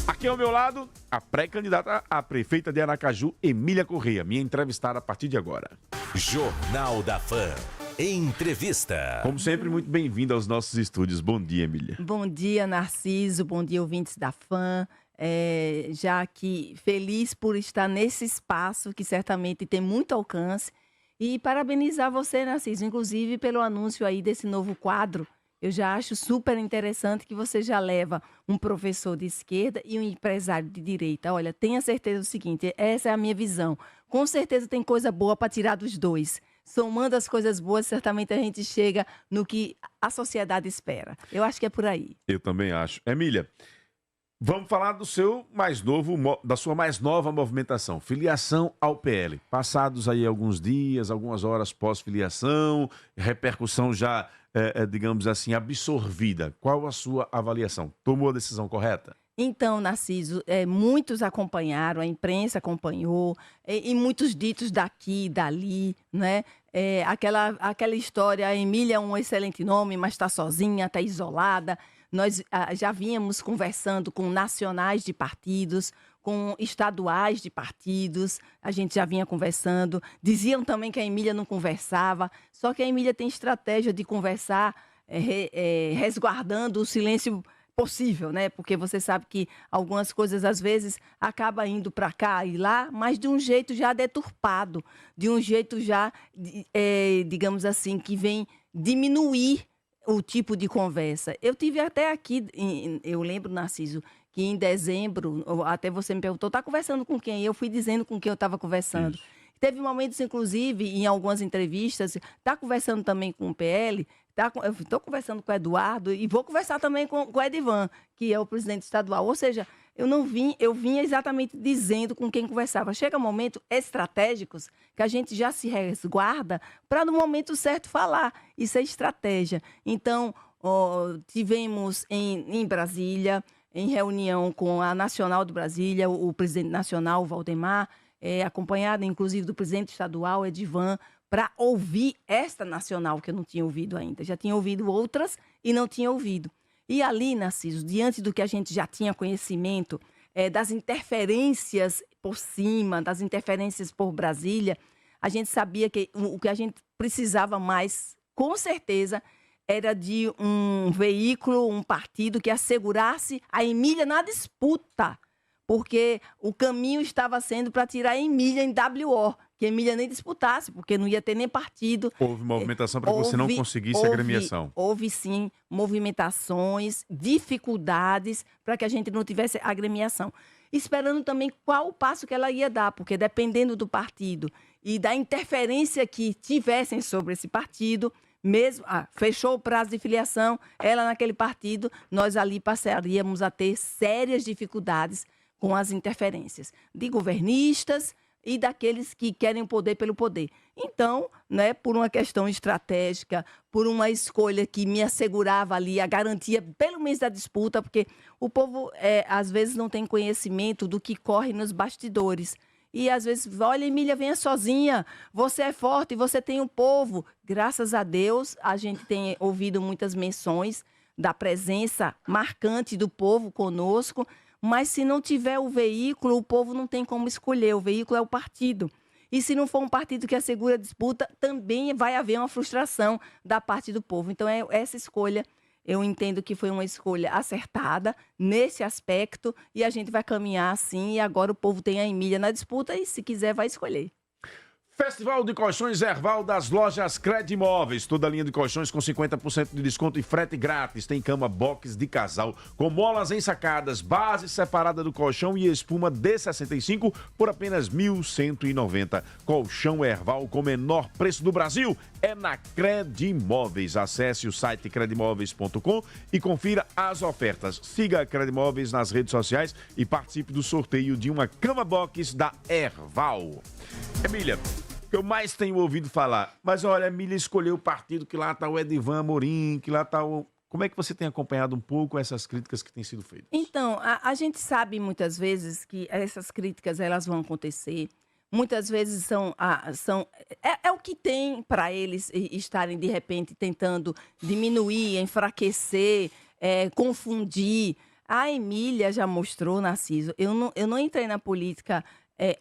Aqui ao meu lado, a pré-candidata a prefeita de Aracaju, Emília Correia, minha entrevistada a partir de agora. Jornal da Fã. Entrevista. Como sempre, muito bem-vinda aos nossos estúdios. Bom dia, Emília. Bom dia, Narciso. Bom dia, ouvintes da Fã. Já que feliz por estar nesse espaço que certamente tem muito alcance. E parabenizar você, Narciso, inclusive pelo anúncio aí desse novo quadro. Eu já acho super interessante que você já leva um professor de esquerda e um empresário de direita. Olha, tenha certeza do seguinte, essa é a minha visão. Com certeza tem coisa boa para tirar dos dois. Somando as coisas boas, certamente a gente chega no que a sociedade espera. Eu acho que é por aí. Eu também acho. Emília, vamos falar do seu mais novo, da sua mais nova movimentação, filiação ao PL. Passados aí alguns dias, algumas horas pós-filiação, repercussão já, digamos assim, absorvida. Qual a sua avaliação? Tomou a decisão correta? Então, Narciso, muitos acompanharam, a imprensa acompanhou, e muitos ditos daqui e dali, né? Aquela história, a Emília é um excelente nome, mas está sozinha, está isolada. Nós já vínhamos conversando com nacionais de partidos, com estaduais de partidos, a gente já vinha conversando. Diziam também que a Emília não conversava, só que a Emília tem estratégia de conversar resguardando o silêncio possível, né? Porque você sabe que algumas coisas, às vezes, acabam indo para cá e lá, mas de um jeito já deturpado, de um jeito já, digamos assim, que vem diminuir o tipo de conversa. Eu tive até aqui, eu lembro, Narciso, que em dezembro, até você me perguntou, está conversando com quem? Eu fui dizendo com quem eu estava conversando. Isso. Teve momentos, inclusive, em algumas entrevistas, está conversando também com o PL, eu estou conversando com o Eduardo e vou conversar também com o Edivan, que é o presidente estadual. Ou seja, eu vinha exatamente dizendo com quem conversava. Chega momentos estratégicos que a gente já se resguarda para no momento certo falar. Isso é estratégia. Então, tivemos em Brasília, em reunião com a Nacional de Brasília, o presidente nacional, Valdemar, acompanhada inclusive do presidente estadual, Edivan, para ouvir esta nacional que eu não tinha ouvido ainda. Já tinha ouvido outras e não tinha ouvido. E ali, Narciso, diante do que a gente já tinha conhecimento, das interferências por cima, das interferências por Brasília, a gente sabia que o que a gente precisava mais, com certeza, era de um veículo, um partido que assegurasse a Emília na disputa, porque o caminho estava sendo para tirar a Emília em WO, que a Emília nem disputasse, porque não ia ter nem partido. Houve movimentação para que você não conseguisse a agremiação. Houve, sim, movimentações, dificuldades para que a gente não tivesse agremiação. Esperando também qual o passo que ela ia dar, porque dependendo do partido e da interferência que tivessem sobre esse partido, mesmo fechou o prazo de filiação, ela naquele partido, nós ali passaríamos a ter sérias dificuldades com as interferências de governistas e daqueles que querem o poder pelo poder. Então, né, por uma questão estratégica, por uma escolha que me assegurava ali a garantia, pelo menos da disputa, porque o povo, às vezes, não tem conhecimento do que corre nos bastidores. E, às vezes, olha, Emília, venha sozinha, você é forte, você tem um povo. Graças a Deus, a gente tem ouvido muitas menções da presença marcante do povo conosco, mas se não tiver o veículo, o povo não tem como escolher. O veículo é o partido. E se não for um partido que assegura a disputa, também vai haver uma frustração da parte do povo. Então, essa escolha, eu entendo que foi uma escolha acertada nesse aspecto e a gente vai caminhar assim. E agora o povo tem a Emília na disputa e, se quiser, vai escolher. Festival de Colchões Erval das lojas Credimóveis. Toda a linha de colchões com 50% de desconto e frete grátis. Tem cama box de casal com molas ensacadas, base separada do colchão e espuma D65 por apenas R$ 1.190. Colchão Erval com menor preço do Brasil é na Credimóveis. Acesse o site credimóveis.com e confira as ofertas. Siga a Credimóveis nas redes sociais e participe do sorteio de uma cama box da Erval. Emília, que eu mais tenho ouvido falar, mas olha, a Emília escolheu o partido que lá está o Edivan Amorim, que lá está o... Como é que você tem acompanhado um pouco essas críticas que têm sido feitas? Então, a gente sabe muitas vezes que essas críticas elas vão acontecer. Muitas vezes é o que tem para eles estarem, de repente, tentando diminuir, enfraquecer, confundir. A Emília já mostrou, Narciso, eu não entrei na política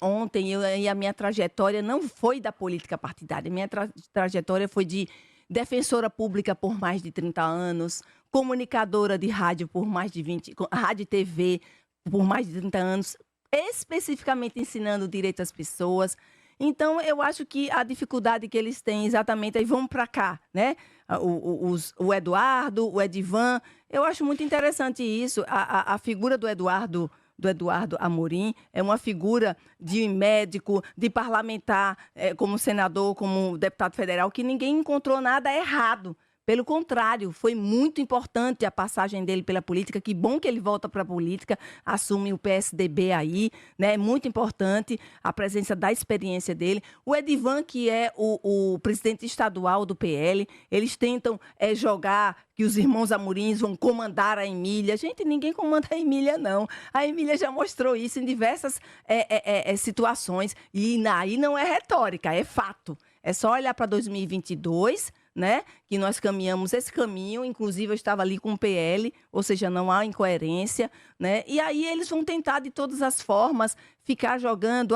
ontem, e a minha trajetória não foi da política partidária, minha trajetória foi de defensora pública por mais de 30 anos, comunicadora de rádio por mais de 20, rádio e TV por mais de 30 anos, especificamente ensinando direito às pessoas. Então, eu acho que a dificuldade que eles têm exatamente aí, vamos para cá, né? O Eduardo, o Edivan, eu acho muito interessante isso, a figura do Eduardo Amorim é uma figura de médico, de parlamentar, como senador, como deputado federal, que ninguém encontrou nada errado. Pelo contrário, foi muito importante a passagem dele pela política. Que bom que ele volta para a política, assume o PSDB aí, né? É muito importante a presença da experiência dele. O Edivan, que é o presidente estadual do PL, eles tentam jogar que os irmãos Amorins vão comandar a Emília. Gente, ninguém comanda a Emília, não. A Emília já mostrou isso em diversas situações. E aí não é retórica, é fato. É só olhar para 2022, né, que nós caminhamos esse caminho, inclusive eu estava ali com o PL, ou seja, não há incoerência, né, e aí eles vão tentar de todas as formas ficar jogando,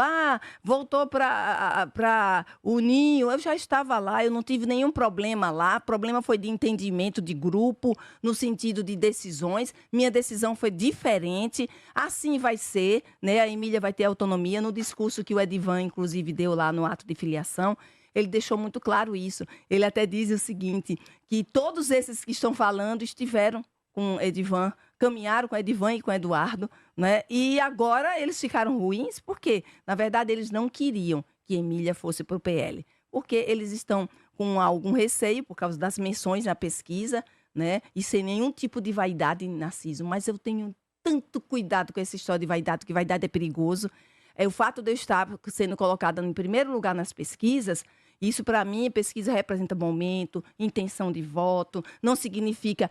voltou para o Ninho, eu já estava lá, eu não tive nenhum problema lá, o problema foi de entendimento de grupo, no sentido de decisões, minha decisão foi diferente, assim vai ser, né, a Emília vai ter autonomia, no discurso que o Edivan, inclusive, deu lá no ato de filiação, ele deixou muito claro isso. Ele até diz o seguinte, que todos esses que estão falando estiveram com Edivan, caminharam com Edivan e com Eduardo, né? E agora eles ficaram ruins, porque, na verdade, eles não queriam que Emília fosse para o PL, porque eles estão com algum receio por causa das menções na pesquisa, né? E sem nenhum tipo de vaidade, Narciso. Mas eu tenho tanto cuidado com essa história de vaidade, porque vaidade é perigoso. O fato de eu estar sendo colocada em primeiro lugar nas pesquisas, isso, para mim, pesquisa representa momento, intenção de voto, não significa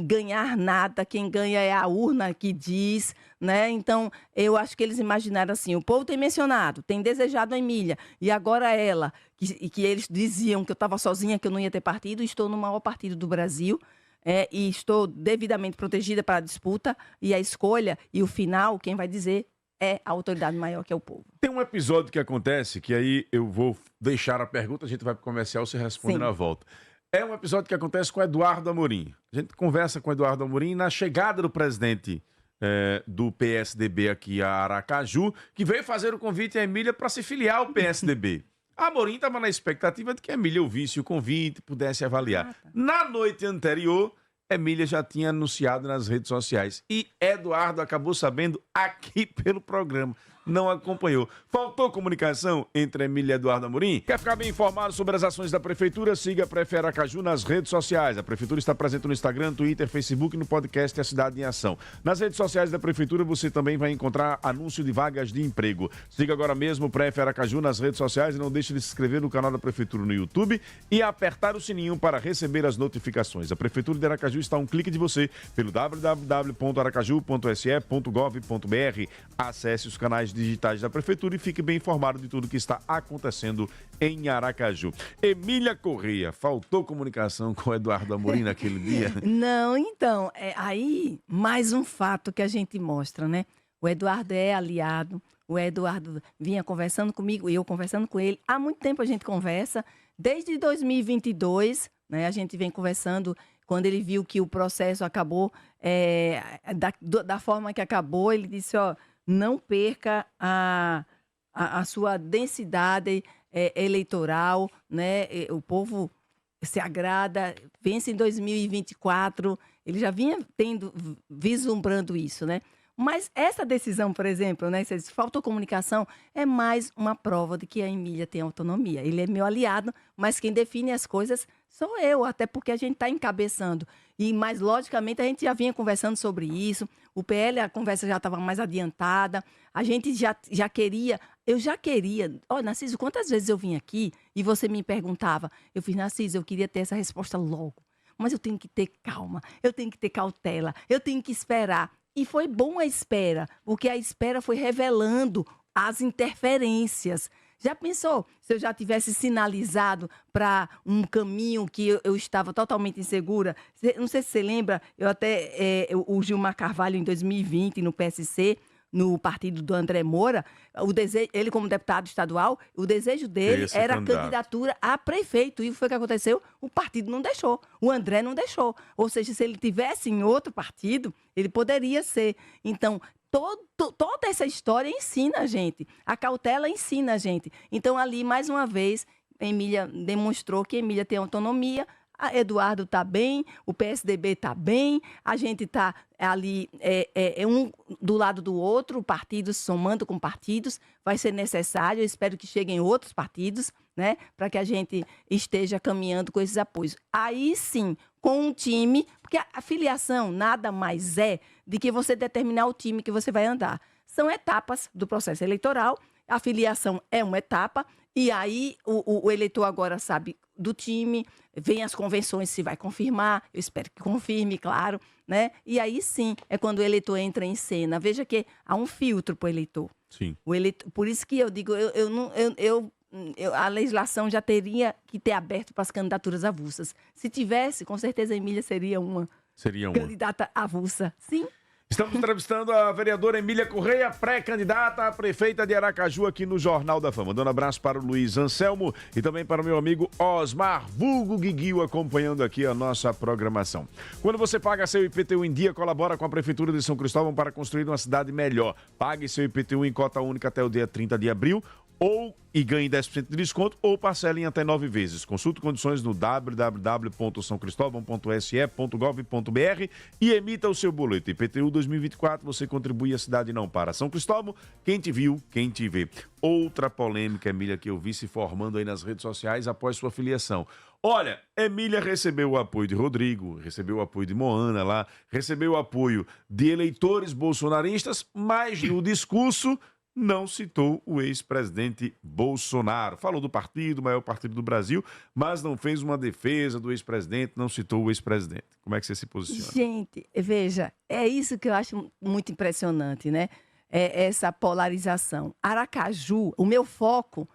ganhar nada, quem ganha é a urna que diz, né? Então, eu acho que eles imaginaram assim, o povo tem mencionado, tem desejado a Emília, e agora ela, que eles diziam que eu estava sozinha, que eu não ia ter partido, estou no maior partido do Brasil, e estou devidamente protegida para a disputa, e a escolha, e o final, quem vai dizer é a autoridade maior, que é o povo. Tem um episódio que acontece, que aí eu vou deixar a pergunta, a gente vai pro comercial, você responde na volta. É um episódio que acontece com o Eduardo Amorim. A gente conversa com o Eduardo Amorim na chegada do presidente do PSDB aqui a Aracaju, que veio fazer o convite à Emília para se filiar ao PSDB. A Amorim estava na expectativa de que a Emília ouvisse o convite, pudesse avaliar. Na noite anterior, Emília já tinha anunciado nas redes sociais. E Eduardo acabou sabendo aqui pelo programa. Não acompanhou. Faltou comunicação entre Emília e Eduardo Amorim? Quer ficar bem informado sobre as ações da Prefeitura? Siga a Prefe Aracaju nas redes sociais. A Prefeitura está presente no Instagram, Twitter, Facebook e no podcast A Cidade em Ação. Nas redes sociais da Prefeitura você também vai encontrar anúncio de vagas de emprego. Siga agora mesmo o Prefe Aracaju nas redes sociais e não deixe de se inscrever no canal da Prefeitura no YouTube e apertar o sininho para receber as notificações. A Prefeitura de Aracaju está a um clique de você pelo www.aracaju.se.gov.br. Acesse os canais digitais da Prefeitura e fique bem informado de tudo que está acontecendo em Aracaju. Emília Correia, faltou comunicação com o Eduardo Amorim naquele dia? Não, então, aí mais um fato que a gente mostra, né? O Eduardo é aliado, o Eduardo vinha conversando comigo e eu conversando com ele. Há muito tempo a gente conversa, desde 2022, né? A gente vem conversando. Quando ele viu que o processo acabou da forma que acabou, ele disse, não perca a sua densidade eleitoral, né? O povo se agrada, vence em 2024, ele já vinha vislumbrando isso, né? Mas essa decisão, por exemplo, né, se faltou comunicação, é mais uma prova de que a Emília tem autonomia. Ele é meu aliado, mas quem define as coisas sou eu, até porque a gente está encabeçando. Mas, logicamente, a gente já vinha conversando sobre isso, o PL, a conversa já estava mais adiantada, a gente já queria, Narciso, quantas vezes eu vim aqui e você me perguntava, eu fiz, Narciso, eu queria ter essa resposta logo, mas eu tenho que ter calma, eu tenho que ter cautela, eu tenho que esperar. E foi bom a espera, porque a espera foi revelando as interferências. Já pensou se eu já tivesse sinalizado para um caminho que eu estava totalmente insegura? Não sei se você lembra, o Gilmar Carvalho, em 2020, no PSC, no partido do André Moura, ele como deputado estadual, o desejo dele era a candidatura a prefeito. E o que foi que aconteceu? O partido não deixou, o André não deixou. Ou seja, se ele tivesse em outro partido, ele poderia ser. Então, toda essa história ensina a gente, a cautela ensina a gente. Então, ali, mais uma vez, Emília demonstrou que Emília tem autonomia, a Eduardo está bem, o PSDB está bem, a gente está ali um do lado do outro, partidos somando com partidos, vai ser necessário, eu espero que cheguem outros partidos, né, para que a gente esteja caminhando com esses apoios. Aí sim, com um time, porque a filiação nada mais é de que você determinar o time que você vai andar. São etapas do processo eleitoral, a filiação é uma etapa, e aí o eleitor agora sabe do time, vem as convenções se vai confirmar, eu espero que confirme, claro, né? E aí sim é quando o eleitor entra em cena. Veja que há um filtro para o eleitor. Sim. Por isso que eu digo, a legislação já teria que ter aberto para as candidaturas avulsas. Se tivesse, com certeza a Emília seria uma candidata avulsa. Sim. Estamos entrevistando a vereadora Emília Correia, pré-candidata a prefeita de Aracaju, aqui no Jornal da Fama. Dando um abraço para o Luiz Anselmo e também para o meu amigo Osmar Vulgo Guiguio, acompanhando aqui a nossa programação. Quando você paga seu IPTU em dia, colabora com a Prefeitura de São Cristóvão para construir uma cidade melhor. Pague seu IPTU em cota única até o dia 30 de abril, e ganhe 10% de desconto, ou parcele em até 9 vezes. Consulte condições no www.saocristovão.se.gov.br e emita o seu boleto. IPTU 2024, você contribui, a cidade não para. São Cristóvão, quem te viu, quem te vê. Outra polêmica, Emília, que eu vi se formando aí nas redes sociais após sua filiação. Olha, Emília recebeu o apoio de Rodrigo, recebeu o apoio de Moana lá, recebeu o apoio de eleitores bolsonaristas, mas no discurso não citou o ex-presidente Bolsonaro. Falou do partido, o maior partido do Brasil, mas não fez uma defesa do ex-presidente, não citou o ex-presidente. Como é que você se posiciona? Gente, veja, é isso que eu acho muito impressionante, né? É essa polarização. Aracaju, o meu foco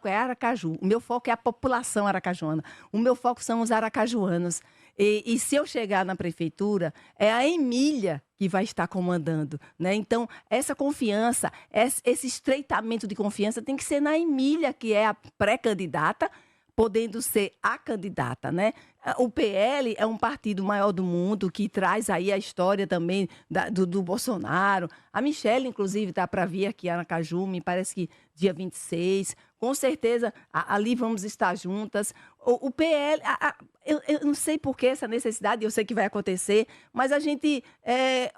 é Aracaju, o meu foco é a população aracajuana, o meu foco são os aracajuanos. E se eu chegar na prefeitura, é a Emília que vai estar comandando, né? Então, essa confiança, esse estreitamento de confiança tem que ser na Emília, que é a pré-candidata, podendo ser a candidata, né? O PL é um partido maior do mundo, que traz aí a história também do Bolsonaro. A Michelle, inclusive, está para vir aqui a Aracaju, me parece que dia 26. Com certeza, ali vamos estar juntas. O PL, eu não sei por que essa necessidade, eu sei que vai acontecer, mas a gente,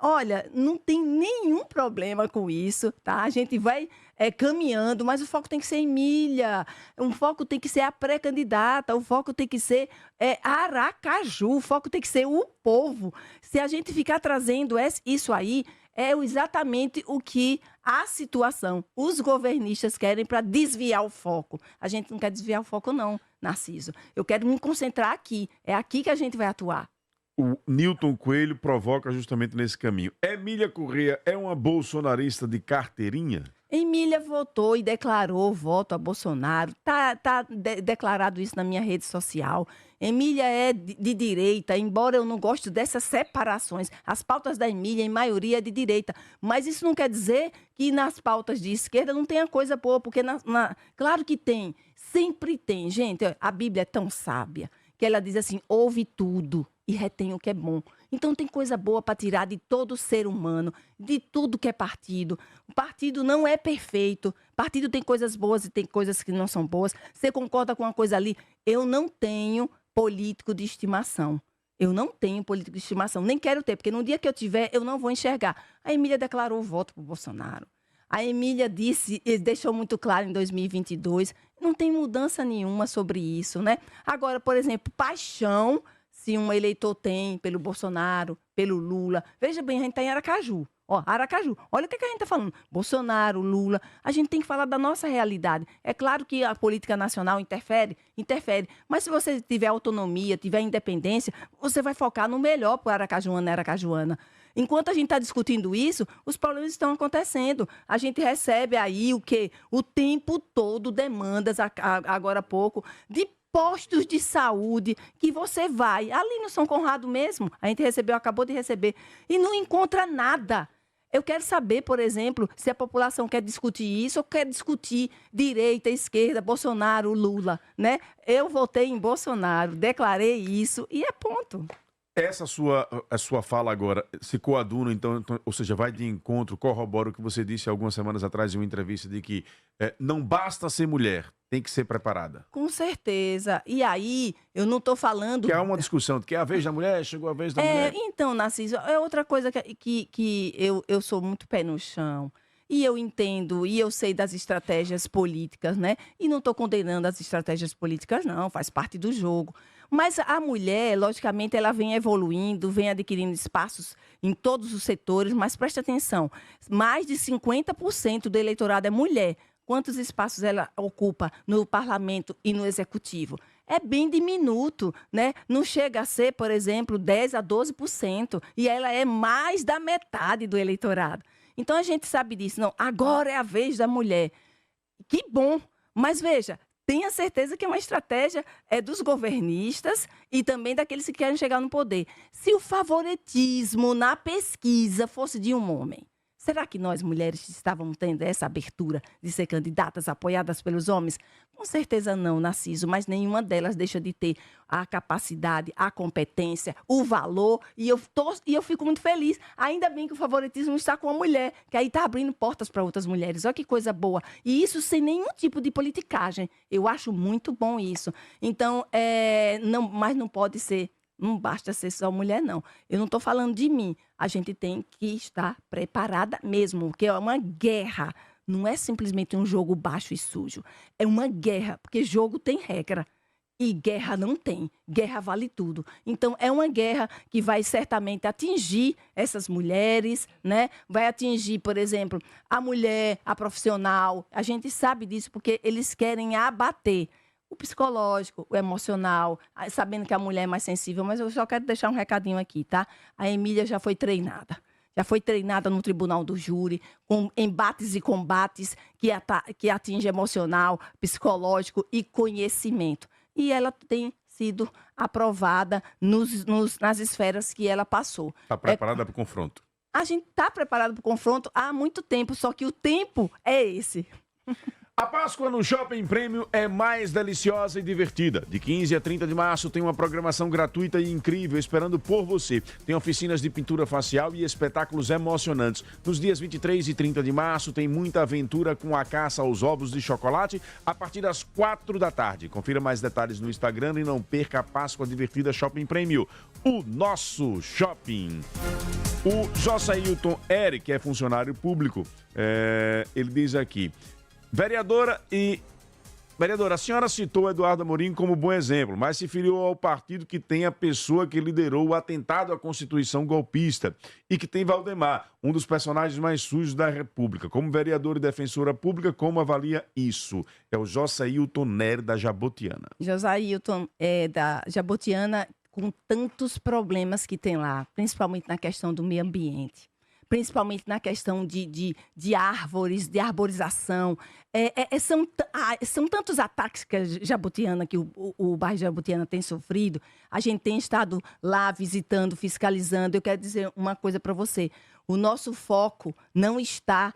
olha, não tem nenhum problema com isso, tá? A gente vai caminhando, mas o foco tem que ser Emília, o foco tem que ser a pré-candidata, o foco tem que ser Aracaju, o foco tem que ser o povo. Se a gente ficar trazendo isso aí, é exatamente o que a situação, os governistas querem para desviar o foco. A gente não quer desviar o foco não, Narciso. Eu quero me concentrar aqui, é aqui que a gente vai atuar. O Newton Coelho provoca justamente nesse caminho. Emília Correia é uma bolsonarista de carteirinha? Emília votou e declarou voto a Bolsonaro. Tá declarado isso na minha rede social. Emília é de direita, embora eu não goste dessas separações. As pautas da Emília, em maioria, é de direita. Mas isso não quer dizer que nas pautas de esquerda não tenha coisa boa, porque claro que tem, sempre tem. Gente, a Bíblia é tão sábia que ela diz assim, ouve tudo e retém o que é bom. Então tem coisa boa para tirar de todo ser humano, de tudo que é partido. O partido não é perfeito. Partido tem coisas boas e tem coisas que não são boas. Você concorda com uma coisa ali? Eu não tenho político de estimação. Eu não tenho político de estimação. Nem quero ter, porque no dia que eu tiver, eu não vou enxergar. A Emília declarou o voto para o Bolsonaro. A Emília disse, deixou muito claro em 2022, não tem mudança nenhuma sobre isso, né? Agora, por exemplo, paixão, se um eleitor tem pelo Bolsonaro, pelo Lula. Veja bem, a gente está em Aracaju. Ó, Aracaju. Olha o que a gente está falando. Bolsonaro, Lula. A gente tem que falar da nossa realidade. É claro que a política nacional interfere. Mas se você tiver autonomia, tiver independência, você vai focar no melhor para o aracajuano e aracajuana. Enquanto a gente está discutindo isso, os problemas estão acontecendo. A gente recebe aí o quê? O tempo todo demandas, agora há pouco, de postos de saúde que você vai, ali no São Conrado mesmo, a gente acabou de receber, e não encontra nada. Eu quero saber, por exemplo, se a população quer discutir isso ou quer discutir direita, esquerda, Bolsonaro, Lula, né? Eu votei em Bolsonaro, declarei isso e é ponto. Essa a sua fala agora se coaduna, então, ou seja, vai de encontro, corrobora o que você disse algumas semanas atrás em uma entrevista de que não basta ser mulher, tem que ser preparada. Com certeza. E aí, eu não estou falando... Que há uma discussão de que é a vez da mulher, chegou a vez da mulher. Então, Narciso, é outra coisa que eu sou muito pé no chão. E eu entendo, e eu sei das estratégias políticas, né? E não estou condenando as estratégias políticas, não, faz parte do jogo. Mas a mulher, logicamente, ela vem evoluindo, vem adquirindo espaços em todos os setores, mas preste atenção, mais de 50% do eleitorado é mulher. Quantos espaços ela ocupa no parlamento e no executivo? É bem diminuto, né? Não chega a ser, por exemplo, 10% a 12%, e ela é mais da metade do eleitorado. Então, a gente sabe disso. Não, agora é a vez da mulher. Que bom! Mas, veja, tenha certeza que é uma estratégia dos governistas e também daqueles que querem chegar no poder. Se o favoritismo na pesquisa fosse de um homem, será que nós, mulheres, estávamos tendo essa abertura de ser candidatas apoiadas pelos homens? Com certeza não, Narciso, mas nenhuma delas deixa de ter a capacidade, a competência, o valor, e eu fico muito feliz. Ainda bem que o favoritismo está com a mulher, que aí está abrindo portas para outras mulheres. Olha que coisa boa. E isso sem nenhum tipo de politicagem. Eu acho muito bom isso. Então, mas não pode ser... Não basta ser só mulher, não. Eu não estou falando de mim. A gente tem que estar preparada mesmo, porque é uma guerra. Não é simplesmente um jogo baixo e sujo. É uma guerra, porque jogo tem regra. E guerra não tem. Guerra vale tudo. Então, é uma guerra que vai certamente atingir essas mulheres, né? Vai atingir, por exemplo, a mulher, a profissional. A gente sabe disso porque eles querem abater o psicológico, o emocional, sabendo que a mulher é mais sensível, mas eu só quero deixar um recadinho aqui, tá? A Emília já foi treinada. Já foi treinada no tribunal do júri, com embates e combates que atingem emocional, psicológico e conhecimento. E ela tem sido aprovada nas esferas que ela passou. Está preparada para o confronto? A gente está preparado para o confronto há muito tempo, só que o tempo é esse. A Páscoa no Shopping Prêmio é mais deliciosa e divertida. De 15 a 30 de março tem uma programação gratuita e incrível esperando por você. Tem oficinas de pintura facial e espetáculos emocionantes. Nos dias 23 e 30 de março tem muita aventura com a caça aos ovos de chocolate a partir das 4 da tarde. Confira mais detalhes no Instagram e não perca a Páscoa divertida Shopping Prêmio, o nosso shopping. O Josailton Eric, que é funcionário público, ele diz aqui... Vereadora, a senhora citou Eduardo Amorim como bom exemplo, mas se filiou ao partido que tem a pessoa que liderou o atentado à Constituição golpista e que tem Valdemar, um dos personagens mais sujos da República. Como vereadora e defensora pública, como avalia isso? É o Josailton Nery, da Jabotiana. Josailton da Jabotiana, com tantos problemas que tem lá, principalmente na questão do meio ambiente. Principalmente na questão de árvores, de arborização. São tantos ataques que a Jabotiana, que o bairro Jabotiana tem sofrido. A gente tem estado lá visitando, fiscalizando. Eu quero dizer uma coisa para você. O nosso foco não está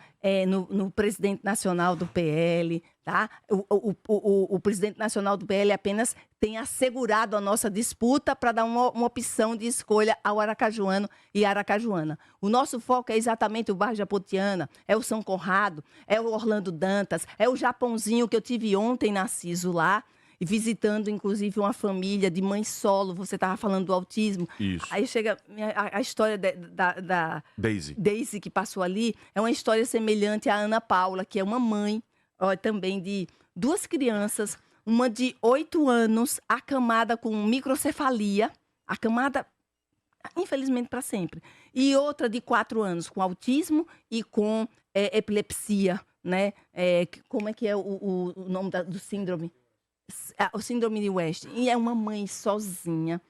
no presidente nacional do PL, tá? O presidente nacional do PL apenas tem assegurado a nossa disputa para dar uma opção de escolha ao aracajuano e aracajuana. O nosso foco é exatamente o bairro Jabotiana, é o São Conrado, é o Orlando Dantas, é o Japãozinho que eu tive ontem, Narciso, lá, e visitando, inclusive, uma família de mãe solo. Você estava falando do autismo. Isso. Aí chega a história da Daisy, que passou ali. É uma história semelhante à Ana Paula, que é uma mãe também de 2 crianças, uma de 8 anos, acamada com microcefalia, acamada, infelizmente, para sempre. E outra de 4 anos, com autismo e com epilepsia, né? Como é que é o nome do síndrome? O síndrome de West. E é uma mãe sozinha.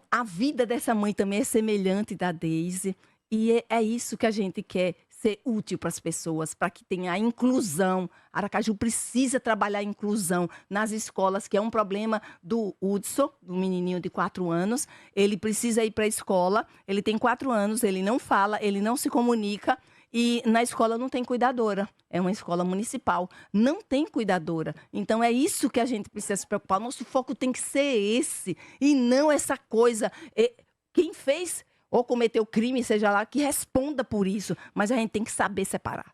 A vida dessa mãe também é semelhante da Daisy. E é isso que a gente quer, ser útil para as pessoas, para que tenha a inclusão. Aracaju precisa trabalhar a inclusão nas escolas, que é um problema do Hudson, do menininho de 4 anos. Ele precisa ir para a escola, ele tem 4 anos, ele não fala, ele não se comunica. E na escola não tem cuidadora, é uma escola municipal, não tem cuidadora. Então é isso que a gente precisa se preocupar. Nosso foco tem que ser esse, e não essa coisa. Quem fez ou cometeu crime, seja lá, que responda por isso. Mas a gente tem que saber separar.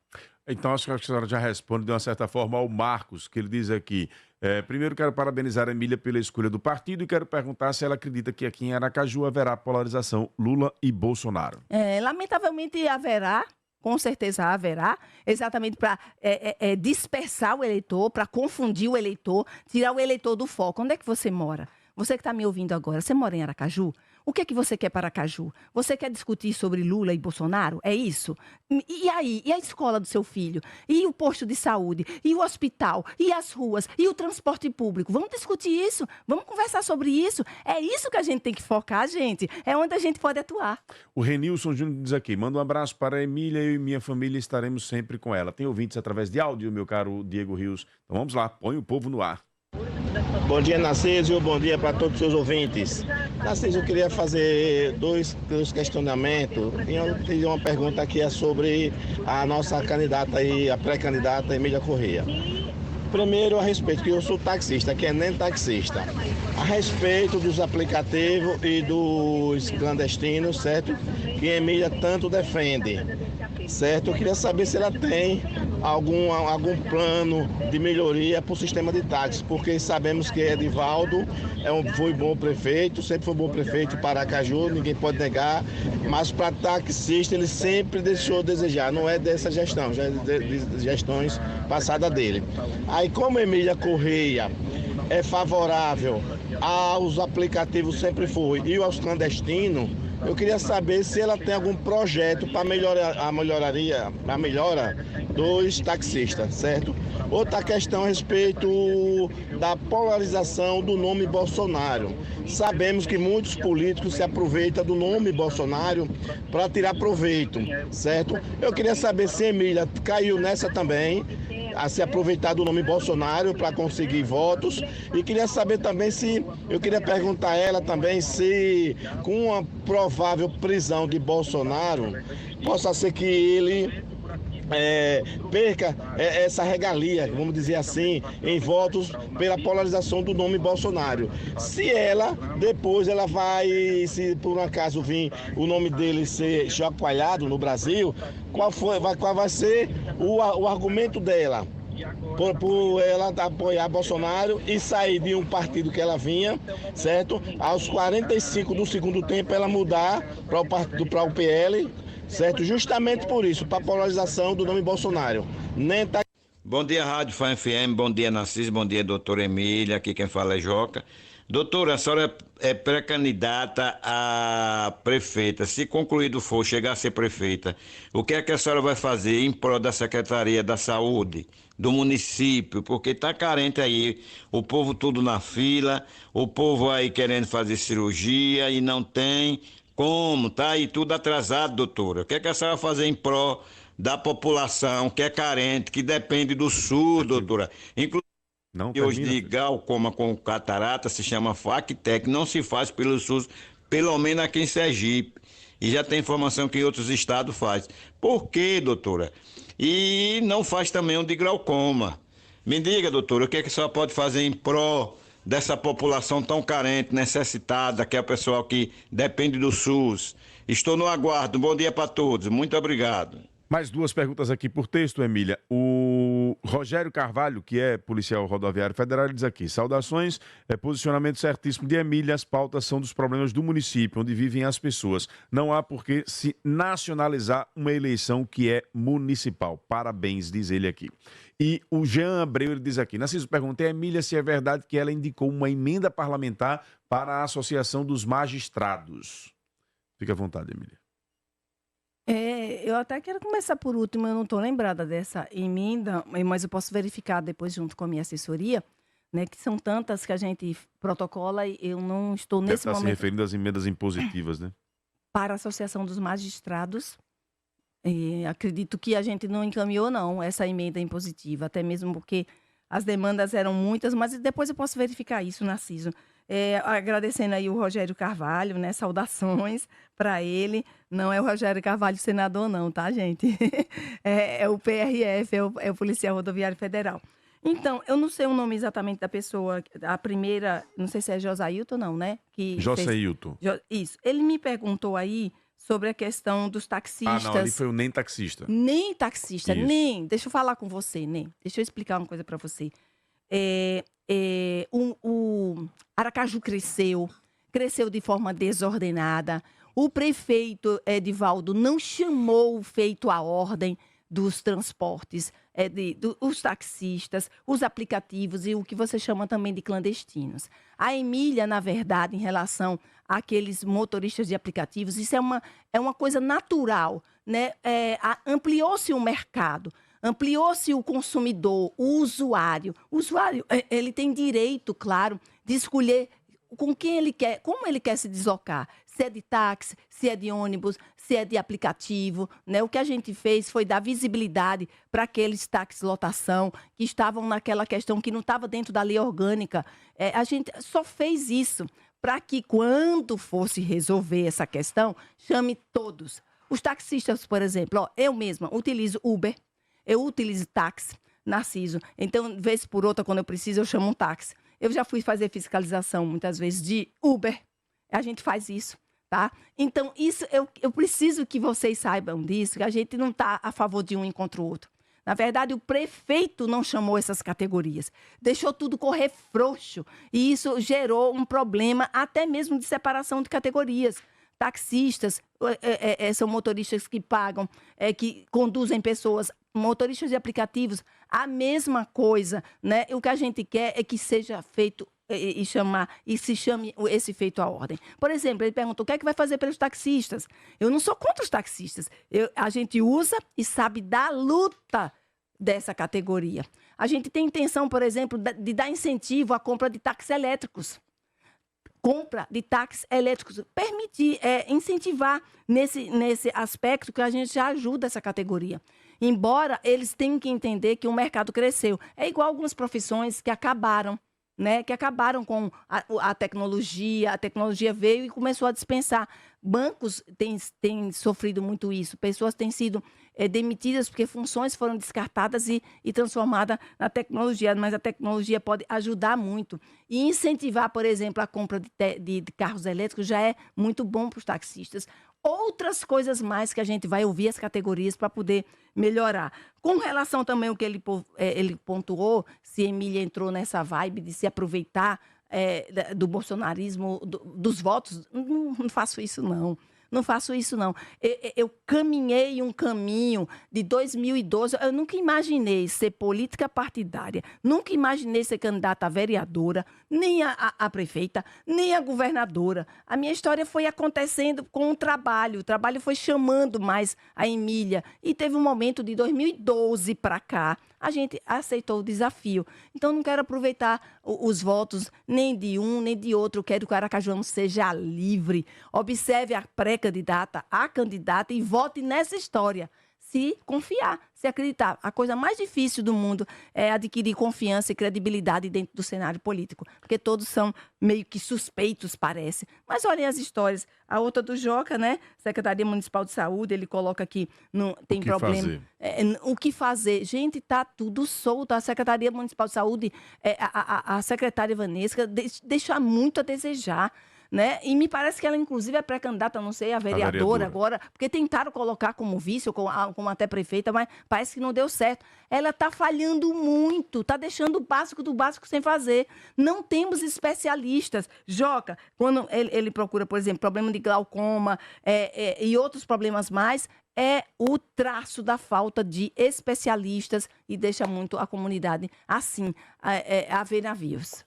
Então, acho que a senhora já responde de uma certa forma ao Marcos, que ele diz aqui. Primeiro, quero parabenizar a Emília pela escolha do partido e quero perguntar se ela acredita que aqui em Aracaju haverá polarização Lula e Bolsonaro. Lamentavelmente haverá. Com certeza haverá, exatamente para dispersar o eleitor, para confundir o eleitor, tirar o eleitor do foco. Onde é que você mora? Você que está me ouvindo agora, você mora em Aracaju? O que é que você quer para Aracaju? Você quer discutir sobre Lula e Bolsonaro? É isso? E aí? E a escola do seu filho? E o posto de saúde? E o hospital? E as ruas? E o transporte público? Vamos discutir isso? Vamos conversar sobre isso? É isso que a gente tem que focar, gente. É onde a gente pode atuar. O Renilson Júnior diz aqui, manda um abraço para a Emília, eu e minha família estaremos sempre com ela. Tem ouvintes através de áudio, meu caro Diego Rios. Então vamos lá, põe o povo no ar. Bom dia, Narciso. Bom dia para todos os seus ouvintes. Narciso, eu queria fazer dois questionamentos. Eu tenho uma pergunta aqui sobre a nossa candidata aí, a pré-candidata Emília Correia. Primeiro, a respeito, que eu sou taxista, que é nem taxista. A respeito dos aplicativos e dos clandestinos, certo? Que a Emília tanto defende, certo? Eu queria saber se ela tem algum plano de melhoria para o sistema de táxi, porque sabemos que Edivaldo foi bom prefeito, sempre foi bom prefeito para Aracaju, ninguém pode negar, mas para taxista ele sempre deixou a desejar, não é dessa gestão, já é de gestões passadas dele. Aí, como Emília Correia é favorável aos aplicativos, sempre foi, e aos clandestinos, eu queria saber se ela tem algum projeto para a melhora dos taxistas, certo? Outra questão a respeito da polarização do nome Bolsonaro. Sabemos que muitos políticos se aproveitam do nome Bolsonaro para tirar proveito, certo? Eu queria saber se a Emília caiu nessa também, a se aproveitar do nome Bolsonaro para conseguir votos, e queria saber também eu queria perguntar a ela também se com a provável prisão de Bolsonaro, possa ser que ele perca essa regalia, vamos dizer assim, em votos pela polarização do nome Bolsonaro. Se ela, depois ela vai, se por um acaso vir o nome dele ser chacoalhado no Brasil, qual vai ser o argumento dela? Por ela apoiar Bolsonaro e sair de um partido que ela vinha, certo? Aos 45 do segundo tempo ela mudar para o PL, certo? Justamente por isso, para a polarização do nome Bolsonaro. Bom dia, Rádio Fã FM, bom dia, Narciso, bom dia, doutora Emília, aqui quem fala é Joca. Doutora, a senhora é pré-candidata a prefeita. Se concluído for, chegar a ser prefeita, o que é que a senhora vai fazer em prol da Secretaria da Saúde, do município? Porque está carente aí, o povo tudo na fila, o povo aí querendo fazer cirurgia e não tem como, tá aí tudo atrasado, doutora. O que é que a senhora vai fazer em prol da população que é carente, que depende do SUS, doutora? Inclusive, hoje de glaucoma com catarata se chama FACTEC, não se faz pelo SUS, pelo menos aqui em Sergipe. E já tem informação que em outros estados faz. Por quê, doutora? E não faz também o de glaucoma. Me diga, doutora, o que é que a senhora pode fazer em prol dessa população tão carente, necessitada, que é o pessoal que depende do SUS? Estou no aguardo. Bom dia para todos. Muito obrigado. Mais duas perguntas aqui por texto, Emília. O Rogério Carvalho, que é policial rodoviário federal, ele diz aqui: saudações, posicionamento certíssimo de Emília, as pautas são dos problemas do município, onde vivem as pessoas. Não há por que se nacionalizar uma eleição que é municipal. Parabéns, diz ele aqui. E o Jean Abreu, ele diz aqui: Narciso, perguntei a Emília se é verdade que ela indicou uma emenda parlamentar para a Associação dos Magistrados. Fique à vontade, Emília. Eu até quero começar por último, eu não estou lembrada dessa emenda, mas eu posso verificar depois junto com a minha assessoria, né, que são tantas que a gente protocola e eu não estou nesse momento... Deve estar se referindo às emendas impositivas, né? para a Associação dos Magistrados. E acredito que a gente não encaminhou, não, essa emenda impositiva, até mesmo porque as demandas eram muitas, mas depois eu posso verificar isso, Narciso. Agradecendo aí o Rogério Carvalho, né? Saudações para ele. Não é o Rogério Carvalho senador, não, tá, gente? É o PRF, é o Policial Rodoviário Federal. Então, eu não sei o nome exatamente da pessoa, a primeira, não sei se é Josailton, não, né? Josailton. Isso. Ele me perguntou aí sobre a questão dos taxistas. Ah, não, ele foi o nem taxista. Nem taxista, Isso. nem. Deixa eu falar com você, nem. Deixa eu explicar uma coisa para você. O Aracaju cresceu de forma desordenada. O prefeito Edivaldo não chamou o feito à ordem dos transportes, os taxistas, os aplicativos e o que você chama também de clandestinos. A Emília, na verdade, em relação àqueles motoristas de aplicativos, isso é uma coisa natural, né? Ampliou-se o mercado, ampliou-se o consumidor, o usuário. O usuário, ele tem direito, claro, de escolher com quem ele quer, como ele quer se deslocar, se é de táxi, se é de ônibus, se é de aplicativo, né? O que a gente fez foi dar visibilidade para aqueles táxis lotação que estavam naquela questão que não estava dentro da lei orgânica. A gente só fez isso para que, quando fosse resolver essa questão, chame todos. Os taxistas, por exemplo, eu mesma utilizo Uber, eu utilizo táxi, Narciso. Então, vez por outra, quando eu preciso, eu chamo um táxi. Eu já fui fazer fiscalização, muitas vezes, de Uber. A gente faz isso, tá? Então, isso eu preciso que vocês saibam disso, que a gente não está a favor de um e contra o outro. Na verdade, o prefeito não chamou essas categorias. Deixou tudo correr frouxo. E isso gerou um problema até mesmo de separação de categorias. Taxistas são motoristas que pagam, que conduzem pessoas, motoristas de aplicativos, a mesma coisa, né? O que a gente quer é que seja feito e se chame esse feito à ordem. Por exemplo, ele perguntou o que é que vai fazer pelos taxistas. Eu não sou contra os taxistas. A gente usa e sabe da luta dessa categoria. A gente tem intenção, por exemplo, de dar incentivo à compra de táxis elétricos. Compra de táxis elétricos, permitir, incentivar nesse aspecto que a gente já ajuda essa categoria. Embora eles tenham que entender que o mercado cresceu. É igual algumas profissões que acabaram, né? Que acabaram com a tecnologia veio e começou a dispensar. Bancos têm sofrido muito isso, pessoas têm sido demitidas porque funções foram descartadas e transformadas na tecnologia, mas a tecnologia pode ajudar muito. E incentivar, por exemplo, a compra de carros elétricos já é muito bom para os taxistas. Outras coisas mais que a gente vai ouvir as categorias para poder melhorar. Com relação também ao que ele pontuou, se Emília entrou nessa vibe de se aproveitar do bolsonarismo, dos votos, não faço isso, não. Não faço isso, não. Eu caminhei um caminho de 2012. Eu nunca imaginei ser política partidária. Nunca imaginei ser candidata a vereadora, nem a prefeita, nem a governadora. A minha história foi acontecendo com o trabalho. O trabalho foi chamando mais a Emília. E teve um momento de 2012 para cá. A gente aceitou o desafio. Então, não quero aproveitar os votos nem de um, nem de outro. Quero que o aracajuano seja livre. Observe a pré-candidata, a candidata e vote nessa história. Se confiar, se acreditar. A coisa mais difícil do mundo é adquirir confiança e credibilidade dentro do cenário político. Porque todos são meio que suspeitos, parece. Mas olhem as histórias. A outra do Joca, né? Secretaria Municipal de Saúde, ele coloca aqui, tem problema. O que fazer? Gente, tá tudo solto. A Secretaria Municipal de Saúde, a secretária Vanessa, deixa muito a desejar. Né? E me parece que ela, inclusive, é pré-candidata, não sei, a vereadora agora, porque tentaram colocar como vice ou como até prefeita, mas parece que não deu certo. Ela está falhando muito, está deixando o básico do básico sem fazer. Não temos especialistas. Joca, quando ele procura, por exemplo, problema de glaucoma e outros problemas mais, é o traço da falta de especialistas e deixa muito a comunidade assim, a ver navios.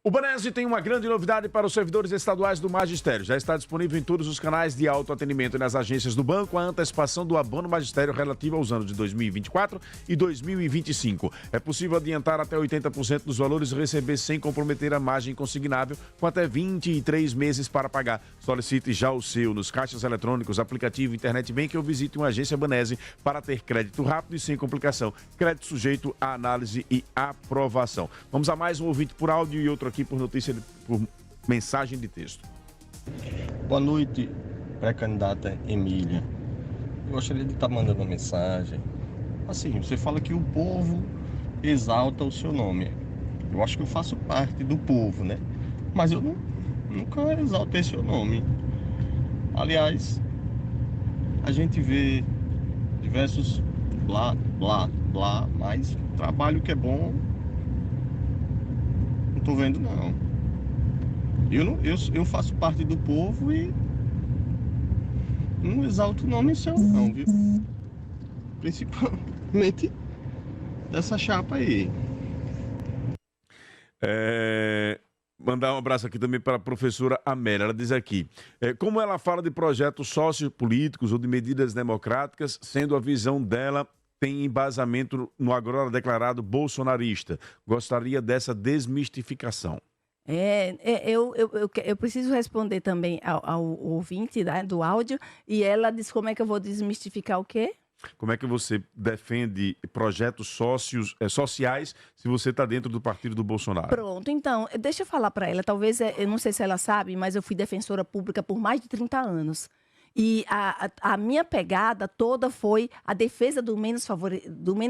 O Banese tem uma grande novidade para os servidores estaduais do Magistério. Já está disponível em todos os canais de autoatendimento e nas agências do banco a antecipação do abono magistério relativo aos anos de 2024 e 2025. É possível adiantar até 80% dos valores e receber sem comprometer a margem consignável, com até 23 meses para pagar. Solicite já o seu nos caixas eletrônicos, aplicativo, internet bank ou visite uma agência Banese para ter crédito rápido e sem complicação. Crédito sujeito à análise e aprovação. Vamos a mais um ouvinte por áudio e outro aqui por notícia, por mensagem de texto. Boa noite, pré-candidata Emília. Eu gostaria de estar mandando uma mensagem. Assim, você fala que o povo exalta o seu nome. Eu acho que eu faço parte do povo, né? Mas eu nunca exaltei seu nome. Aliás, a gente vê diversos blá, blá, blá, mas trabalho que é bom não tô vendo, não. Eu faço parte do povo e não exalto o nome seu, não, viu? Principalmente dessa chapa aí. Mandar um abraço aqui também para a professora Amélia. Ela diz aqui, como ela fala de projetos sociopolíticos ou de medidas democráticas, sendo a visão dela tem embasamento no agora declarado bolsonarista. Gostaria dessa desmistificação. Eu preciso responder também ao ouvinte, né, do áudio, e ela diz como é que eu vou desmistificar o quê? Como é que você defende projetos sociais se você está dentro do partido do Bolsonaro? Pronto, então, deixa eu falar para ela. Talvez, eu não sei se ela sabe, mas eu fui defensora pública por mais de 30 anos. E a minha pegada toda foi a defesa do menos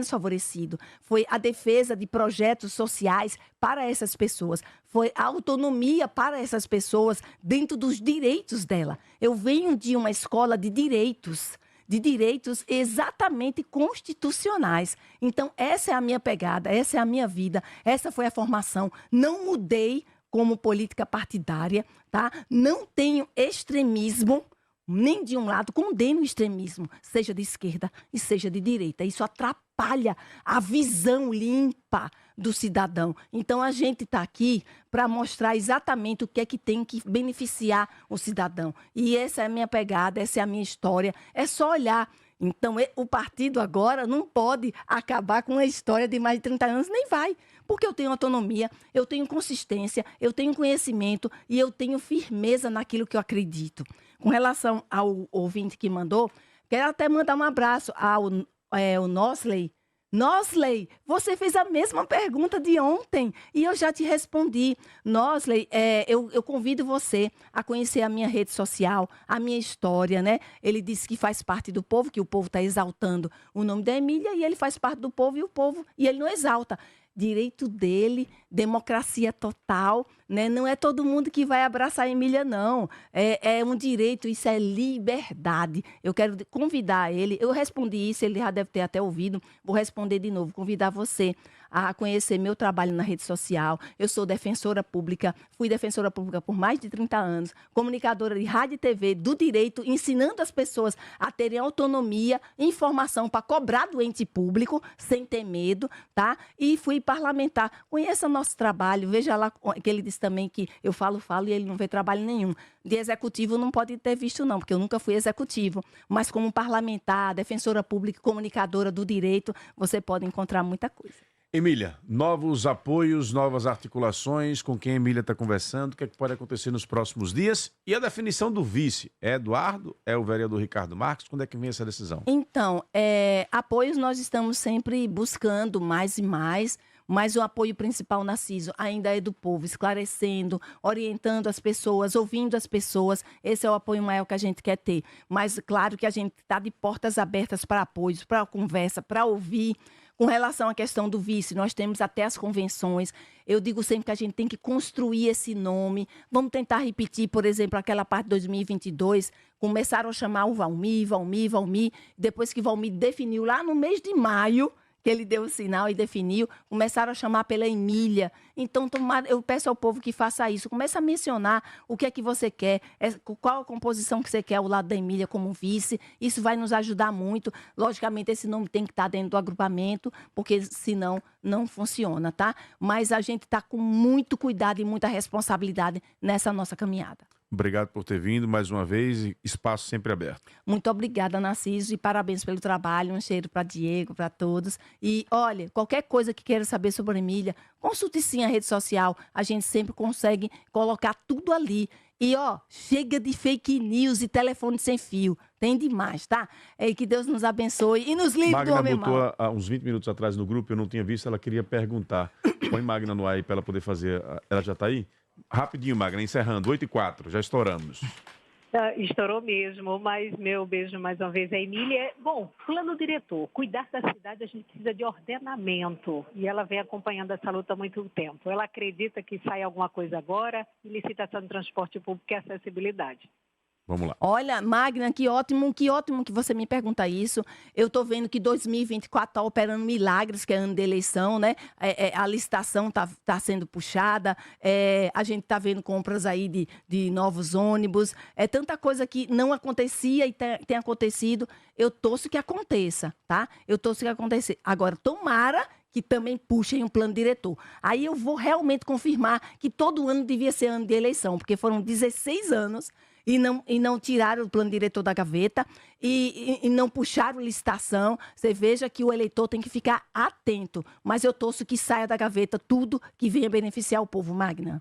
favorecido. Foi a defesa de projetos sociais para essas pessoas. Foi a autonomia para essas pessoas dentro dos direitos dela. Eu venho de uma escola de direitos exatamente constitucionais. Então, essa é a minha pegada, essa é a minha vida, essa foi a formação. Não mudei como política partidária, tá? Não tenho extremismo, nem de um lado, condeno o extremismo, seja de esquerda e seja de direita. Isso atrapalha a visão limpa do cidadão. Então, a gente está aqui para mostrar exatamente o que é que tem que beneficiar o cidadão. E essa é a minha pegada, essa é a minha história. É só olhar. Então, o partido agora não pode acabar com a história de mais de 30 anos, nem vai. Porque eu tenho autonomia, eu tenho consistência, eu tenho conhecimento e eu tenho firmeza naquilo que eu acredito. Com relação ao ouvinte que mandou, quero até mandar um abraço ao Nosley. Nosley, você fez a mesma pergunta de ontem e eu já te respondi. Nosley, eu convido você a conhecer a minha rede social, a minha história, né? Ele disse que faz parte do povo, que o povo está exaltando o nome da Emília e ele faz parte do povo e ele não exalta. Direito dele, democracia total, né? Não é todo mundo que vai abraçar a Emília, não. É um direito, isso é liberdade. Eu quero convidar ele, eu respondi isso, ele já deve ter até ouvido, vou responder de novo, convidar você a conhecer meu trabalho na rede social. Eu sou defensora pública, fui defensora pública por mais de 30 anos, comunicadora de rádio e TV do direito, ensinando as pessoas a terem autonomia, informação para cobrar do ente público, sem ter medo, tá? E fui parlamentar. Conheça nosso trabalho, veja lá que ele disse também que eu falo e ele não vê trabalho nenhum. De executivo não pode ter visto não, porque eu nunca fui executivo, mas como parlamentar, defensora pública, comunicadora do direito, você pode encontrar muita coisa. Emília, novos apoios, novas articulações, com quem a Emília está conversando, o que é que pode acontecer nos próximos dias? E a definição do vice, é Eduardo, é o vereador Ricardo Marques, quando é que vem essa decisão? Então, apoios nós estamos sempre buscando mais e mais, mas o apoio principal, Narciso, ainda é do povo, esclarecendo, orientando as pessoas, ouvindo as pessoas. Esse é o apoio maior que a gente quer ter. Mas, claro que a gente está de portas abertas para apoios, para conversa, para ouvir. Com relação à questão do vice, nós temos até as convenções. Eu digo sempre que a gente tem que construir esse nome. Vamos tentar repetir, por exemplo, aquela parte de 2022. Começaram a chamar o Valmir. Depois que Valmir definiu lá no mês de maio que ele deu o sinal e definiu, começaram a chamar pela Emília. Então, eu peço ao povo que faça isso. Comece a mencionar o que é que você quer, qual a composição que você quer ao lado da Emília como vice. Isso vai nos ajudar muito. Logicamente, esse nome tem que estar dentro do agrupamento, porque senão não funciona, tá? Mas a gente está com muito cuidado e muita responsabilidade nessa nossa caminhada. Obrigado por ter vindo mais uma vez e espaço sempre aberto. Muito obrigada, Narciso, e parabéns pelo trabalho. Um cheiro para Diego, para todos. E, olha, qualquer coisa que queira saber sobre a Emília, consulte sim a rede social. A gente sempre consegue colocar tudo ali. E, chega de fake news e telefone sem fio. Tem demais, tá? Que Deus nos abençoe e nos livre do homem mau. Magna botou há uns 20 minutos atrás no grupo, eu não tinha visto, ela queria perguntar. Põe Magna no ar aí para ela poder fazer. Ela já está aí? Rapidinho, Magna, encerrando, 8h04, já estouramos. Estourou mesmo, mas meu beijo mais uma vez a Emília. Bom, plano diretor, cuidar da cidade a gente precisa de ordenamento e ela vem acompanhando essa luta há muito tempo. Ela acredita que sai alguma coisa agora, licitação de transporte público e acessibilidade. Vamos lá. Olha, Magna, que ótimo que você me pergunta isso. Eu estou vendo que 2024 está operando milagres, que é ano de eleição, né? A licitação tá sendo puxada, a gente está vendo compras aí de novos ônibus, tanta coisa que não acontecia e tem acontecido. Eu torço que aconteça, tá? Eu torço que aconteça. Agora, tomara que também puxem um plano diretor. Aí eu vou realmente confirmar que todo ano devia ser ano de eleição, porque foram 16 anos e não tiraram o plano diretor da gaveta e não puxaram licitação. Você veja que o eleitor tem que ficar atento. Mas eu torço que saia da gaveta tudo que venha beneficiar o povo, Magna.